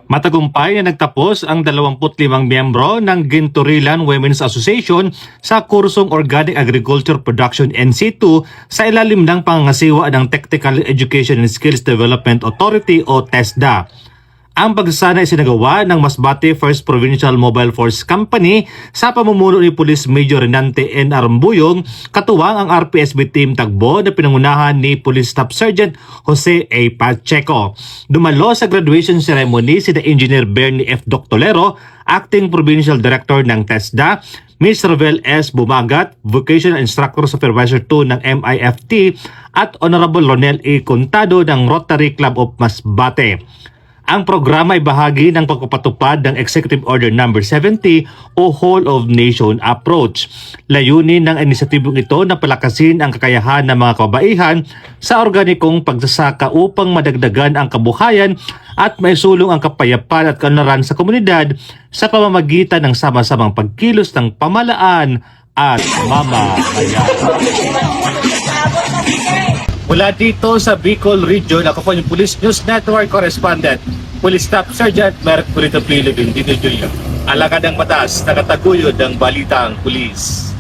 Matagumpay na nagtapos ang 25 miyembro ng Ginturilan Women's Association sa kursong Organic Agriculture Production NC2 sa ilalim ng pangangasiwa ng Technical Education and Skills Development Authority o TESDA. Ang pagsasana ay sinagawa ng Masbate 1st Provincial Mobile Force Company sa pamumuno ni Police Major Renante N. Arambuyong, katuwang ang RPSB Team Tagbo na pinangunahan ni Police Staff Sergeant Jose A. Pacheco. Dumalo sa graduation ceremony si Engineer Bernie F. Doctolero, Acting Provincial Director ng TESDA, Ms. Ravel S. Bumagat, Vocational Instructor Supervisor 2 ng MIFT at Honorable Ronel E. Contado ng Rotary Club of Masbate. Ang programa ay bahagi ng pagpapatupad ng Executive Order No. 70 o Whole of Nation Approach. Layunin ng inisyatibong ito na palakasin ang kakayahan ng mga kababaihan sa organikong pagsasaka upang madagdagan ang kabuhayan at maisulong ang kapayapaan at kaunlaran sa komunidad sa pamamagitan ng sama-samang pagkilos ng pamahalaan at mamamayan. Mula dito sa Bicol Region, ako po yung Police News Network Correspondent, Police Staff Sergeant Merck Pulito Pilipin, Dino Jr. Alakad ng batas, nakataguyod ng balitang pulis.